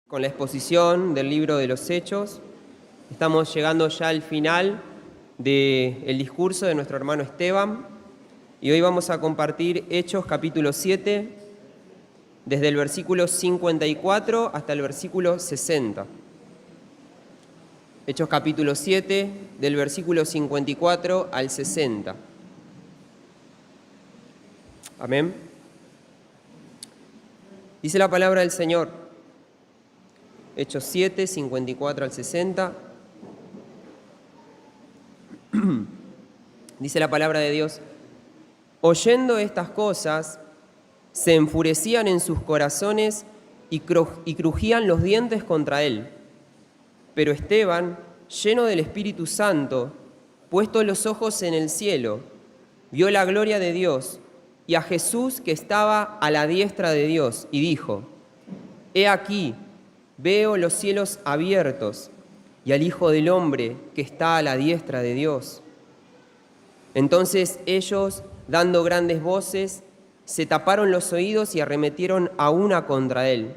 Con la exposición del libro de los Hechos, estamos llegando ya al final del discurso de nuestro hermano Esteban y hoy vamos a compartir Hechos capítulo 7, desde el versículo 54 hasta el versículo 60. Hechos capítulo 7, del versículo 54 al 60. Amén. Dice la palabra del Señor. Hechos 7, 54 al 60. Dice la palabra de Dios: oyendo estas cosas, se enfurecían en sus corazones y crujían los dientes contra él. Pero Esteban, lleno del Espíritu Santo, puesto los ojos en el cielo, vio la gloria de Dios y a Jesús que estaba a la diestra de Dios, y dijo: He aquí, veo los cielos abiertos y al Hijo del Hombre que está a la diestra de Dios. Entonces ellos, dando grandes voces, se taparon los oídos y arremetieron a una contra él.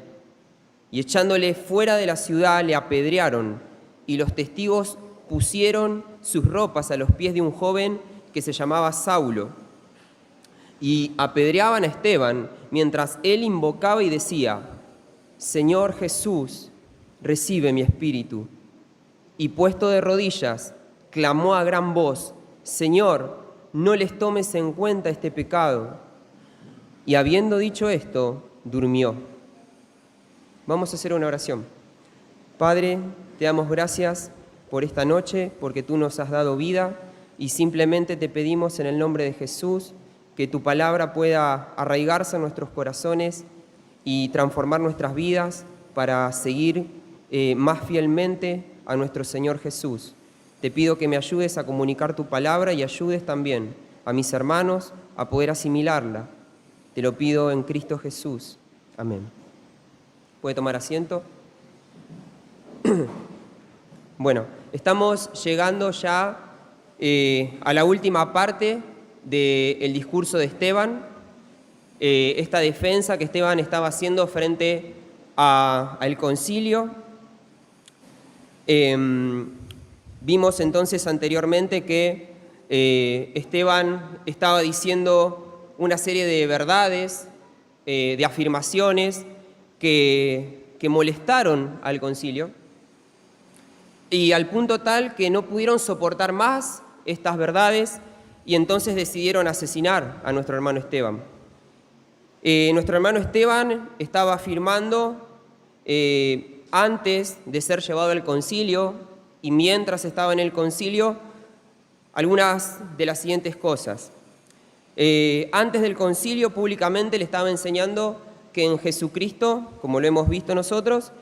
Y echándole fuera de la ciudad le apedrearon, y los testigos pusieron sus ropas a los pies de un joven que se llamaba Saulo. Y apedreaban a Esteban mientras él invocaba y decía: Señor Jesús, recibe mi espíritu. Y puesto de rodillas, clamó a gran voz: Señor, no les tomes en cuenta este pecado. Y habiendo dicho esto, durmió. Vamos a hacer una oración. Padre, te damos gracias por esta noche, porque tú nos has dado vida, y simplemente te pedimos en el nombre de Jesús que tu palabra pueda arraigarse en nuestros corazones y transformar nuestras vidas para seguir más fielmente a nuestro Señor Jesús. Te pido que me ayudes a comunicar tu palabra y ayudes también a mis hermanos a poder asimilarla. Te lo pido en Cristo Jesús. Amén. ¿Puede tomar asiento? Bueno, estamos llegando ya a la última parte del discurso de Esteban. Esta defensa que Esteban estaba haciendo frente al concilio. Vimos entonces anteriormente que Esteban estaba diciendo una serie de verdades, de afirmaciones que molestaron al concilio, y al punto tal que no pudieron soportar más estas verdades y entonces decidieron asesinar a nuestro hermano Esteban. Nuestro hermano Esteban estaba afirmando antes de ser llevado al concilio y mientras estaba en el concilio algunas de las siguientes cosas. Antes del concilio públicamente le estaba enseñando que en Jesucristo, como lo hemos visto nosotros,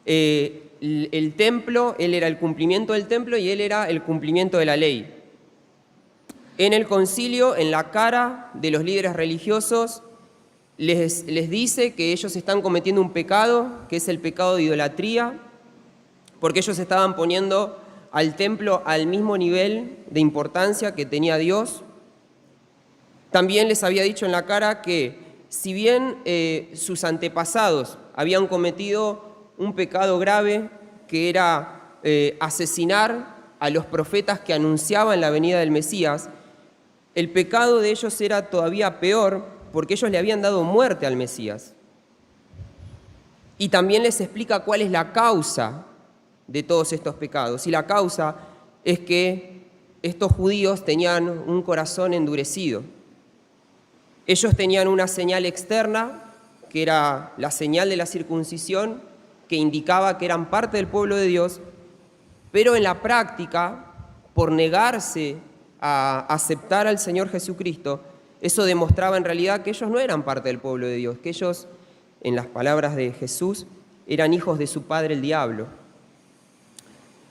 el templo, él era el cumplimiento del templo y él era el cumplimiento de la ley. En el concilio, en la cara de los líderes religiosos, les dice que ellos están cometiendo un pecado, que es el pecado de idolatría, porque ellos estaban poniendo al templo al mismo nivel de importancia que tenía Dios. También les había dicho en la cara que si bien sus antepasados habían cometido un pecado grave, que era asesinar a los profetas que anunciaban la venida del Mesías, el pecado de ellos era todavía peor, porque ellos le habían dado muerte al Mesías. Y también les explica cuál es la causa de todos estos pecados. Y la causa es que estos judíos tenían un corazón endurecido. Ellos tenían una señal externa, que era la señal de la circuncisión, que indicaba que eran parte del pueblo de Dios, pero en la práctica, por negarse a aceptar al Señor Jesucristo, eso demostraba en realidad que ellos no eran parte del pueblo de Dios, que ellos, en las palabras de Jesús, eran hijos de su padre el diablo.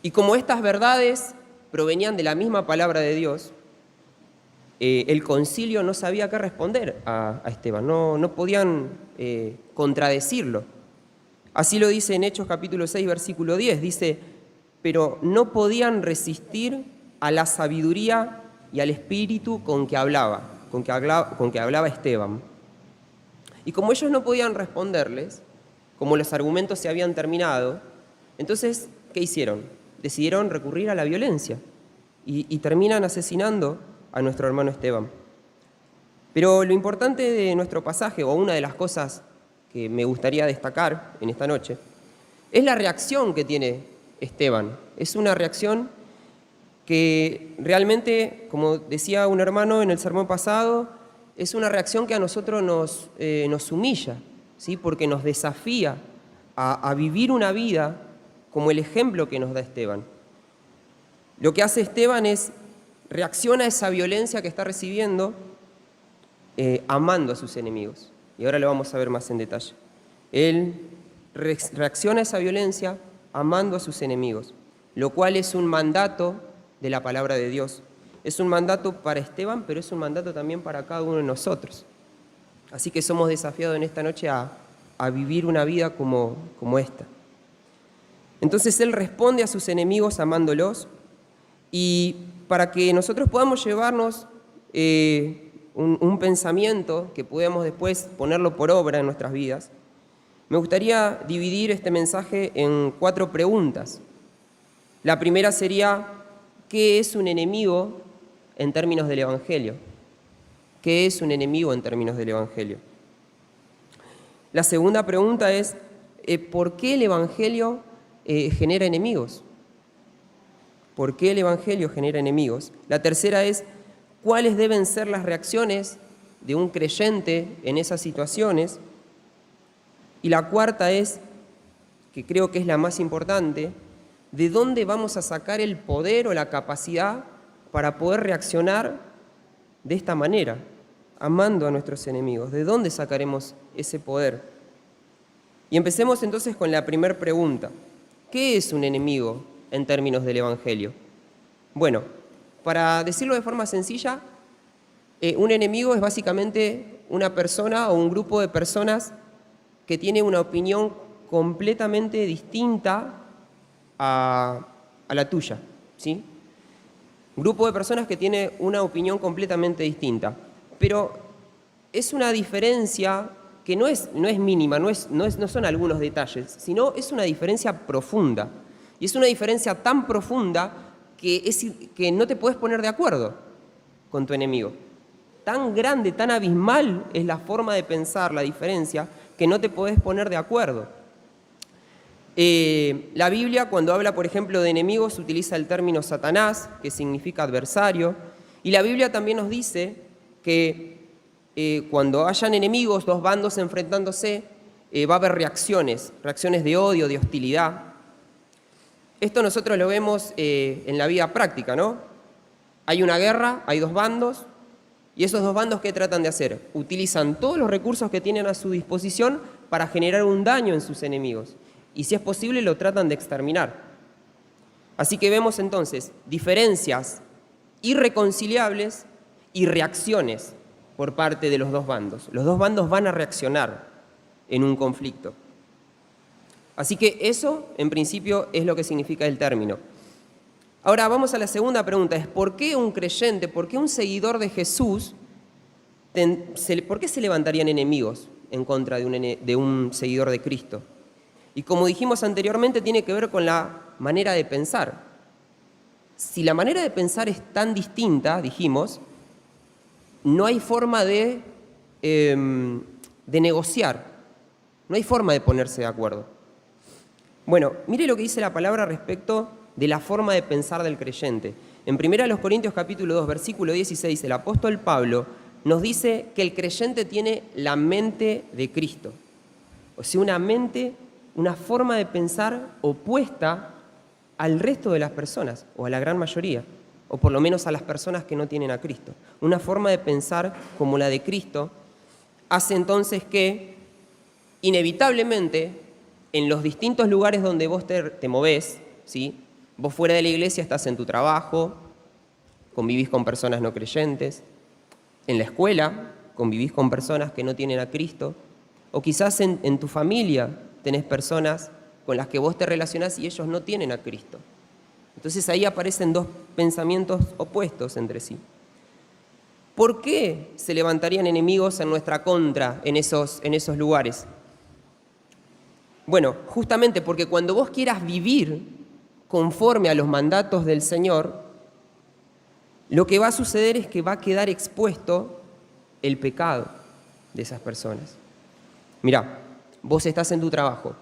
Y como estas verdades provenían de la misma palabra de Dios, el concilio no sabía qué responder a Esteban, no podían contradecirlo. Así lo dice en Hechos capítulo 6, versículo 10, dice: pero no podían resistir a la sabiduría y al espíritu con que hablaba Esteban. Y como ellos no podían responderles, como los argumentos se habían terminado, entonces, ¿qué hicieron? Decidieron recurrir a la violencia y terminan asesinando a nuestro hermano Esteban. Pero lo importante de nuestro pasaje, o una de las cosas que me gustaría destacar en esta noche, es la reacción que tiene Esteban. Es una reacción que realmente, como decía un hermano en el sermón pasado, es una reacción que a nosotros nos humilla, ¿sí? Porque nos desafía a vivir una vida como el ejemplo que nos da Esteban. Lo que hace Esteban es reacciona a esa violencia que está recibiendo amando a sus enemigos. Y ahora lo vamos a ver más en detalle. Él reacciona a esa violencia amando a sus enemigos, lo cual es un mandato de la palabra de Dios. Es un mandato para Esteban, pero es un mandato también para cada uno de nosotros. Así que somos desafiados en esta noche a vivir una vida como esta. Entonces Él responde a sus enemigos amándolos, y para que nosotros podamos llevarnos un pensamiento que podamos después ponerlo por obra en nuestras vidas, me gustaría dividir este mensaje en 4 preguntas. La primera sería, ¿qué es un enemigo en términos del Evangelio? ¿Qué es un enemigo en términos del Evangelio? La segunda pregunta es, ¿por qué el Evangelio genera enemigos? ¿Por qué el Evangelio genera enemigos? La tercera es, ¿cuáles deben ser las reacciones de un creyente en esas situaciones? Y la cuarta es, que creo que es la más importante, ¿de dónde vamos a sacar el poder o la capacidad para poder reaccionar de esta manera, amando a nuestros enemigos? ¿De dónde sacaremos ese poder? Y empecemos entonces con la primera pregunta. ¿Qué es un enemigo en términos del Evangelio? Bueno, para decirlo de forma sencilla, un enemigo es básicamente una persona o un grupo de personas que tiene una opinión completamente distinta a la tuya, ¿sí? Un grupo de personas que tiene una opinión completamente distinta, pero es una diferencia que no es mínima, no son algunos detalles, sino es una diferencia profunda. Y es una diferencia tan profunda que no te puedes poner de acuerdo con tu enemigo. Tan grande, tan abismal es la forma de pensar, la diferencia, que no te podés poner de acuerdo. La Biblia, cuando habla, por ejemplo, de enemigos, utiliza el término Satanás, que significa adversario. Y la Biblia también nos dice que cuando hayan enemigos, 2 bandos enfrentándose, va a haber reacciones de odio, de hostilidad. Esto nosotros lo vemos en la vida práctica, ¿no? Hay una guerra, hay 2 bandos, y esos 2 bandos, ¿qué tratan de hacer? Utilizan todos los recursos que tienen a su disposición para generar un daño en sus enemigos. Y si es posible, lo tratan de exterminar. Así que vemos entonces diferencias irreconciliables y reacciones por parte de los 2 bandos. Los 2 bandos van a reaccionar en un conflicto. Así que eso, en principio, es lo que significa el término. Ahora vamos a la segunda pregunta, es ¿por qué un creyente, por qué un seguidor de Jesús, por qué se levantarían enemigos en contra de un seguidor de Cristo? Y como dijimos anteriormente, tiene que ver con la manera de pensar. Si la manera de pensar es tan distinta, dijimos, no hay forma de negociar, no hay forma de ponerse de acuerdo. Bueno, mire lo que dice la palabra respecto de la forma de pensar del creyente. En 1 Corintios capítulo 2, versículo 16, el apóstol Pablo nos dice que el creyente tiene la mente de Cristo. O sea, una forma de pensar opuesta al resto de las personas, o a la gran mayoría, o por lo menos a las personas que no tienen a Cristo. Una forma de pensar como la de Cristo hace entonces que, inevitablemente, en los distintos lugares donde vos te movés, ¿sí? Vos fuera de la iglesia estás en tu trabajo, convivís con personas no creyentes, en la escuela convivís con personas que no tienen a Cristo, o quizás en tu familia tenés personas con las que vos te relacionás y ellos no tienen a Cristo. Entonces ahí aparecen 2 pensamientos opuestos entre sí. ¿Por qué se levantarían enemigos en nuestra contra en esos lugares? Bueno, justamente porque cuando vos quieras vivir conforme a los mandatos del Señor, lo que va a suceder es que va a quedar expuesto el pecado de esas personas. Mirá, vos estás en tu trabajo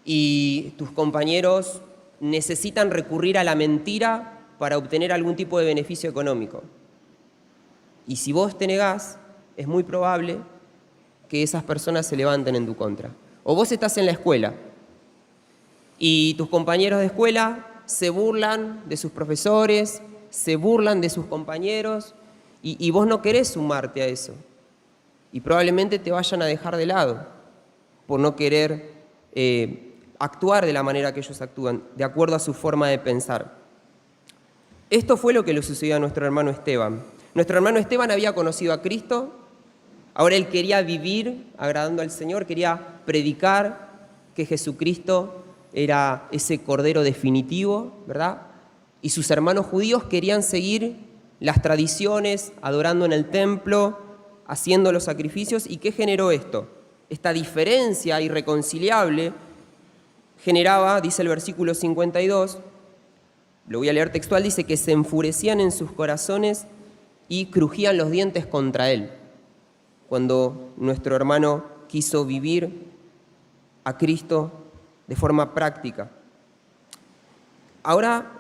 y tus compañeros necesitan recurrir a la mentira para obtener algún tipo de beneficio económico. Y si vos te negás, es muy probable que esas personas se levanten en tu contra. O vos estás en la escuela y tus compañeros de escuela se burlan de sus profesores, se burlan de sus compañeros y vos no querés sumarte a eso. Y probablemente te vayan a dejar de lado por no querer actuar de la manera que ellos actúan, de acuerdo a su forma de pensar. Esto fue lo que le sucedió a nuestro hermano Esteban. Nuestro hermano Esteban había conocido a Cristo, ahora él quería vivir agradando al Señor, quería predicar que Jesucristo era ese Cordero definitivo, ¿verdad? Y sus hermanos judíos querían seguir las tradiciones, adorando en el templo, haciendo los sacrificios. ¿Y qué generó esto? Esta diferencia irreconciliable generaba, dice el versículo 52, lo voy a leer textual, dice que se enfurecían en sus corazones y crujían los dientes contra él, cuando nuestro hermano quiso vivir a Cristo de forma práctica. Ahora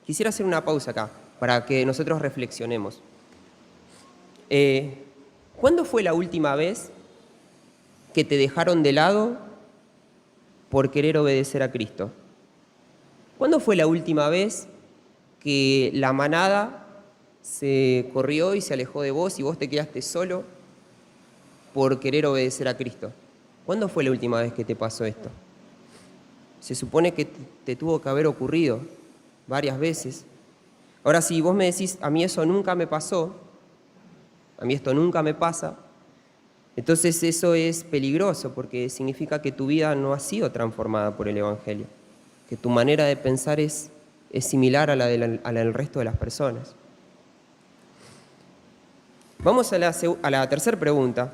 quisiera hacer una pausa acá, para que nosotros reflexionemos. ¿Cuándo fue la última vez que te dejaron de lado por querer obedecer a Cristo? ¿Cuándo fue la última vez que la manada se corrió y se alejó de vos y vos te quedaste solo por querer obedecer a Cristo? ¿Cuándo fue la última vez que te pasó esto? Se supone que te tuvo que haber ocurrido varias veces. Ahora, si vos me decís, a mí eso nunca me pasó, a mí esto nunca me pasa, entonces eso es peligroso porque significa que tu vida no ha sido transformada por el Evangelio, que tu manera de pensar es similar a la del resto de las personas. Vamos a la tercera pregunta.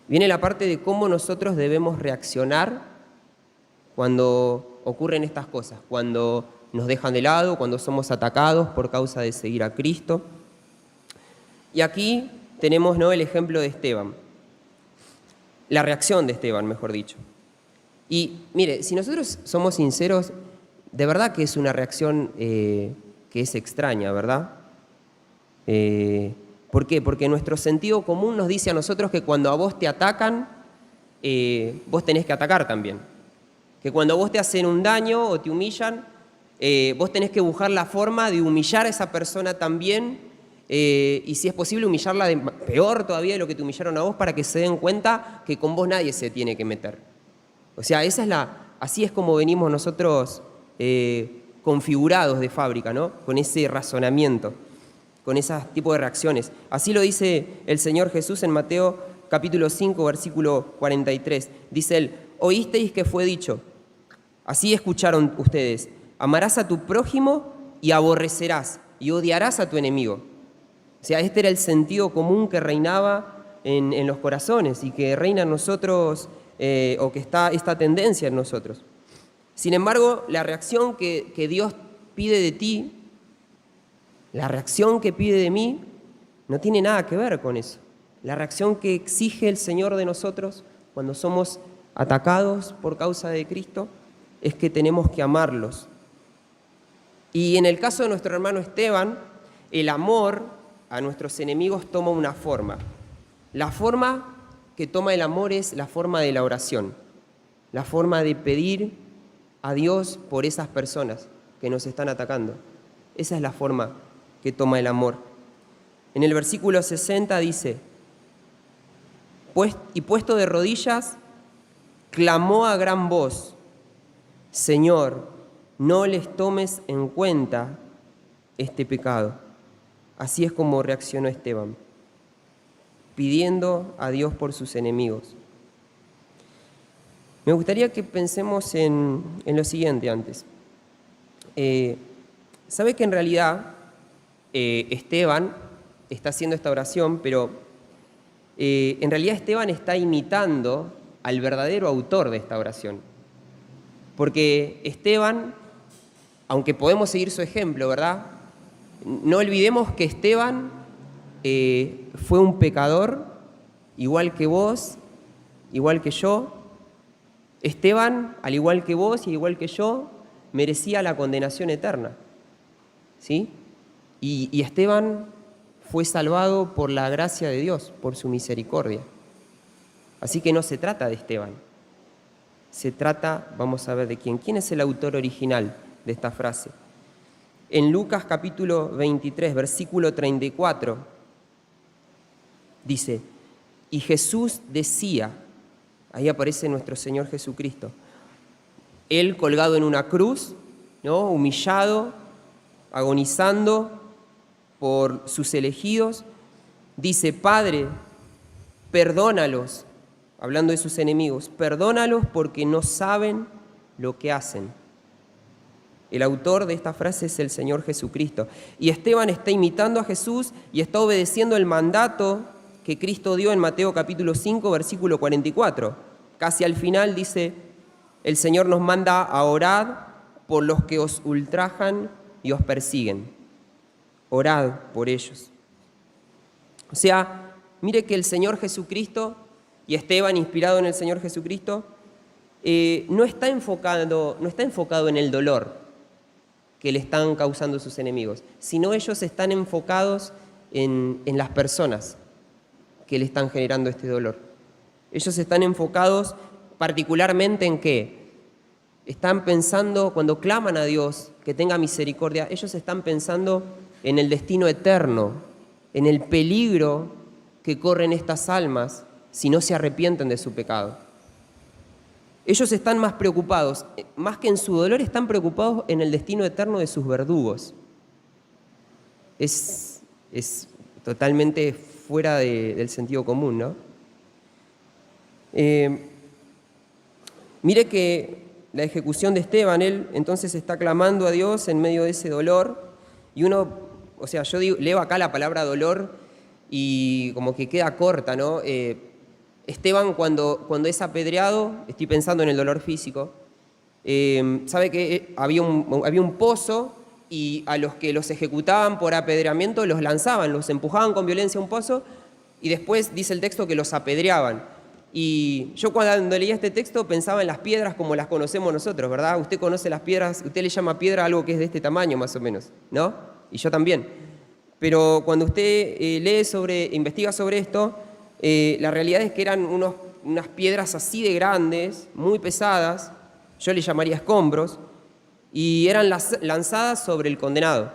Viene la parte de cómo nosotros debemos reaccionar cuando ocurren estas cosas, cuando nos dejan de lado, cuando somos atacados por causa de seguir a Cristo. Y aquí tenemos, ¿no?, el ejemplo de Esteban, la reacción de Esteban, mejor dicho. Y mire, si nosotros somos sinceros, de verdad que es una reacción que es extraña, ¿verdad? ¿Por qué? Porque nuestro sentido común nos dice a nosotros que cuando a vos te atacan, vos tenés que atacar también. Que cuando a vos te hacen un daño o te humillan, vos tenés que buscar la forma de humillar a esa persona también, y si es posible humillarla peor todavía de lo que te humillaron a vos, para que se den cuenta que con vos nadie se tiene que meter. O sea, así es como venimos nosotros configurados de fábrica, ¿no? Con ese razonamiento, con ese tipo de reacciones. Así lo dice el Señor Jesús en Mateo capítulo 5, versículo 43. Dice él: oísteis que fue dicho, así escucharon ustedes, amarás a tu prójimo y aborrecerás y odiarás a tu enemigo. O sea, este era el sentido común que reinaba en los corazones y que reina en nosotros, o que está esta tendencia en nosotros. Sin embargo, la reacción que Dios pide de ti, la reacción que pide de mí, no tiene nada que ver con eso. La reacción que exige el Señor de nosotros cuando somos atacados por causa de Cristo es que tenemos que amarlos. Y en el caso de nuestro hermano Esteban, el amor a nuestros enemigos toma una forma. La forma que toma el amor es la forma de la oración, la forma de pedir a Dios por esas personas que nos están atacando. Esa es la forma que toma el amor. En el versículo 60 dice: y puesto de rodillas, clamó a gran voz: Señor, no les tomes en cuenta este pecado. Así es como reaccionó Esteban, pidiendo a Dios por sus enemigos. Me gustaría que pensemos en lo siguiente antes. ¿Sabe que en realidad Esteban está haciendo esta oración, pero en realidad Esteban está imitando al verdadero autor de esta oración. Porque Esteban, aunque podemos seguir su ejemplo, ¿verdad? No olvidemos que Esteban fue un pecador, igual que vos, igual que yo. Esteban, al igual que vos y igual que yo, merecía la condenación eterna, ¿sí? Y Esteban fue salvado por la gracia de Dios, por su misericordia. Así que no se trata de Esteban, se trata, vamos a ver de quién. ¿Quién es el autor original de esta frase? En Lucas capítulo 23, versículo 34, dice, y Jesús decía, ahí aparece nuestro Señor Jesucristo, Él colgado en una cruz, ¿no? Humillado, agonizando por sus elegidos, dice, Padre, perdónalos, hablando de sus enemigos, perdónalos porque no saben lo que hacen. El autor de esta frase es el Señor Jesucristo. Y Esteban está imitando a Jesús y está obedeciendo el mandato que Cristo dio en Mateo capítulo 5, versículo 44. Casi al final dice, el Señor nos manda a orar por los que os ultrajan y os persiguen. Orad por ellos. O sea, mire que el Señor Jesucristo y Esteban, inspirado en el Señor Jesucristo, no está enfocado en el dolor que le están causando sus enemigos, sino ellos están enfocados en las personas que le están generando este dolor. Ellos están enfocados particularmente en qué. Están pensando, cuando claman a Dios que tenga misericordia, ellos están pensando en el destino eterno, en el peligro que corren estas almas si no se arrepienten de su pecado. Ellos están más preocupados, más que en su dolor, están preocupados en el destino eterno de sus verdugos. Es totalmente fuera del sentido común, ¿no? Mire que la ejecución de Esteban, él entonces está clamando a Dios en medio de ese dolor, y uno, o sea, yo leo acá la palabra dolor y como que queda corta, ¿no? Esteban cuando es apedreado, estoy pensando en el dolor físico, sabe que había un pozo y a los que los ejecutaban por apedreamiento los lanzaban, los empujaban con violencia a un pozo y después dice el texto que los apedreaban. Y yo cuando leía este texto pensaba en las piedras como las conocemos nosotros, ¿verdad? Usted conoce las piedras, usted le llama piedra a algo que es de este tamaño más o menos, ¿no? Y yo también. Pero cuando usted investiga sobre esto, la realidad es que eran unas piedras así de grandes, muy pesadas, yo le llamaría escombros, y eran lanzadas sobre el condenado.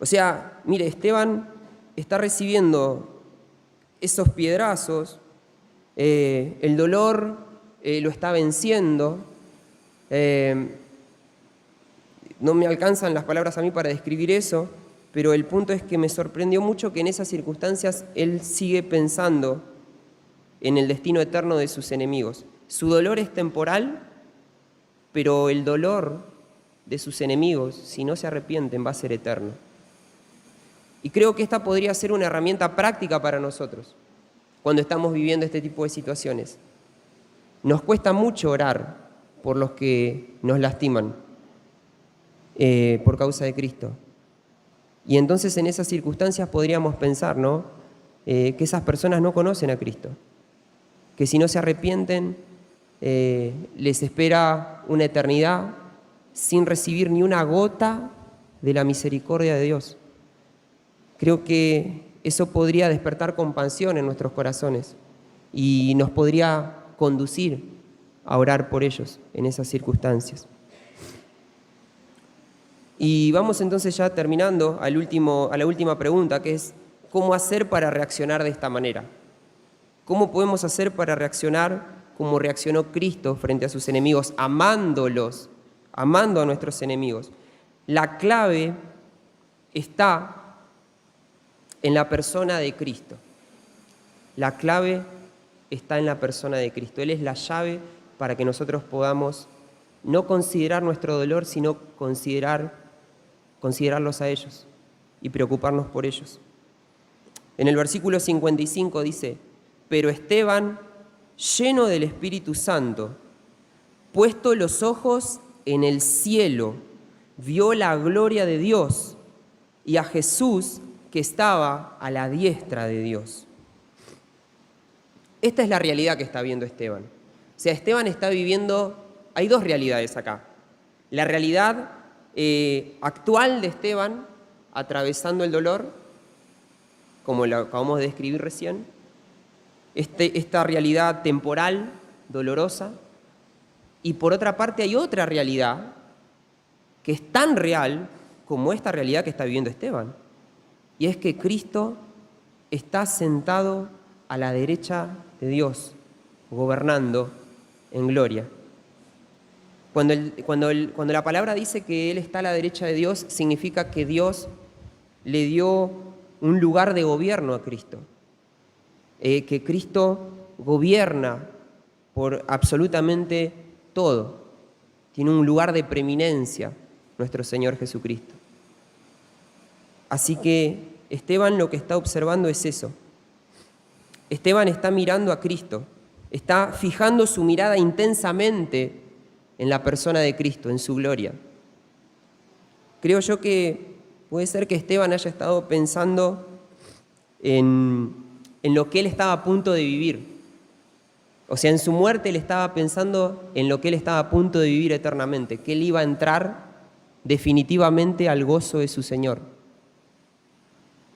O sea, mire, Esteban está recibiendo esos piedrazos, el dolor lo está venciendo. No me alcanzan las palabras a mí para describir eso, pero el punto es que me sorprendió mucho que en esas circunstancias él sigue pensando en el destino eterno de sus enemigos. Su dolor es temporal, pero el dolor de sus enemigos, si no se arrepienten, va a ser eterno. Y creo que esta podría ser una herramienta práctica para nosotros cuando estamos viviendo este tipo de situaciones. Nos cuesta mucho orar por los que nos lastiman por causa de Cristo. Y entonces en esas circunstancias podríamos pensar, ¿no? Que esas personas no conocen a Cristo, que si no se arrepienten les espera una eternidad sin recibir ni una gota de la misericordia de Dios. Creo que eso podría despertar compasión en nuestros corazones y nos podría conducir a orar por ellos en esas circunstancias. Y vamos entonces ya terminando a la última pregunta, que es ¿cómo hacer para reaccionar de esta manera? ¿Cómo podemos hacer para reaccionar como reaccionó Cristo frente a sus enemigos, amando a nuestros enemigos? La clave está en la persona de Cristo. La clave está en la persona de Cristo. Él es la llave para que nosotros podamos no considerar nuestro dolor, sino considerarlos a ellos y preocuparnos por ellos. En el versículo 55 dice, pero Esteban lleno del Espíritu Santo, puesto los ojos en el cielo, vio la gloria de Dios y a Jesús que estaba a la diestra de Dios. Esta es la realidad que está viendo Esteban. O sea, Esteban está viviendo, hay dos realidades acá. La realidad actual de Esteban, atravesando el dolor, como lo acabamos de describir recién, esta realidad temporal, dolorosa, y por otra parte hay otra realidad que es tan real como esta realidad que está viviendo Esteban, y es que Cristo está sentado a la derecha de Dios, gobernando en gloria. Cuando la palabra dice que Él está a la derecha de Dios, significa que Dios le dio un lugar de gobierno a Cristo, que Cristo gobierna por absolutamente todo. Tiene un lugar de preeminencia nuestro Señor Jesucristo. Así que Esteban lo que está observando es eso. Esteban está mirando a Cristo, está fijando su mirada intensamente en la persona de Cristo, en su gloria. Creo yo que puede ser que Esteban haya estado pensando en lo que él estaba a punto de vivir. O sea, en su muerte él estaba pensando en lo que él estaba a punto de vivir eternamente, que él iba a entrar definitivamente al gozo de su Señor,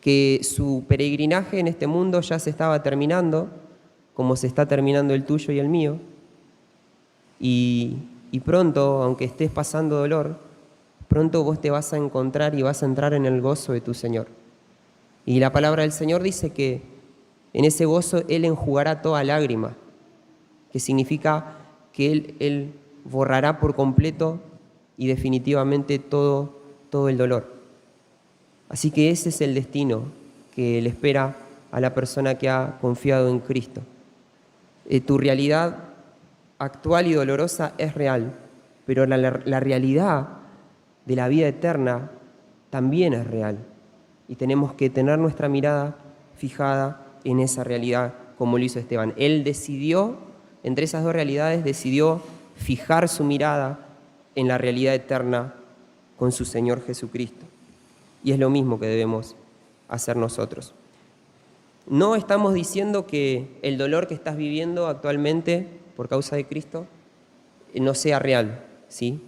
que su peregrinaje en este mundo ya se estaba terminando, como se está terminando el tuyo y el mío, y pronto, aunque estés pasando dolor, pronto vos te vas a encontrar y vas a entrar en el gozo de tu Señor. Y la palabra del Señor dice que en ese gozo Él enjugará toda lágrima, que significa que Él borrará por completo y definitivamente todo el dolor. Así que ese es el destino que le espera a la persona que ha confiado en Cristo. Tu realidad actual y dolorosa es real, pero la realidad de la vida eterna también es real. Y tenemos que tener nuestra mirada fijada en esa realidad, como lo hizo Esteban. Él decidió, entre esas dos realidades, decidió fijar su mirada en la realidad eterna con su Señor Jesucristo. Y es lo mismo que debemos hacer nosotros. No estamos diciendo que el dolor que estás viviendo actualmente por causa de Cristo no sea real, ¿sí?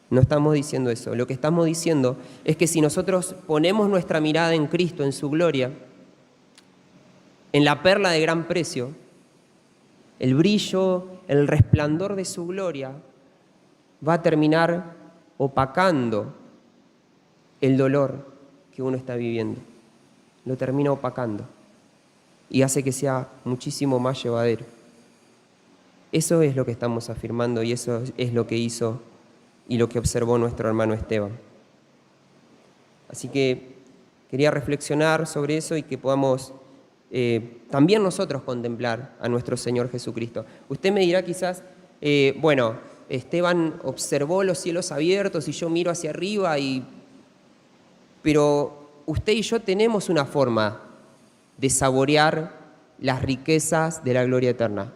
No estamos diciendo eso. Lo que estamos diciendo es que si nosotros ponemos nuestra mirada en Cristo, en su gloria, en la perla de gran precio, el brillo, el resplandor de su gloria va a terminar opacando el dolor que uno está viviendo. Lo termina opacando y hace que sea muchísimo más llevadero. Eso es lo que estamos afirmando y eso es lo que hizo y lo que observó nuestro hermano Esteban. Así que quería reflexionar sobre eso y que podamos también nosotros contemplar a nuestro Señor Jesucristo. Usted me dirá quizás, bueno, Esteban observó los cielos abiertos y yo miro hacia arriba, pero usted y yo tenemos una forma de saborear las riquezas de la gloria eterna,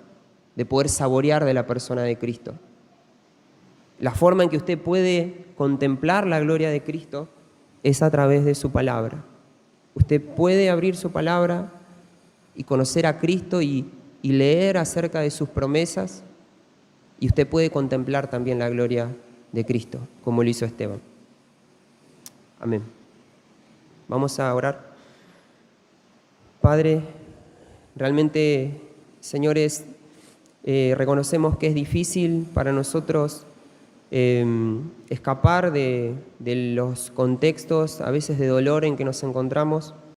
de poder saborear de la persona de Cristo. La forma en que usted puede contemplar la gloria de Cristo es a través de su palabra. Usted puede abrir su palabra y conocer a Cristo y leer acerca de sus promesas, y usted puede contemplar también la gloria de Cristo, como lo hizo Esteban. Amén. Vamos a orar. Padre, realmente, señores, reconocemos que es difícil para nosotros escapar de los contextos a veces de dolor en que nos encontramos,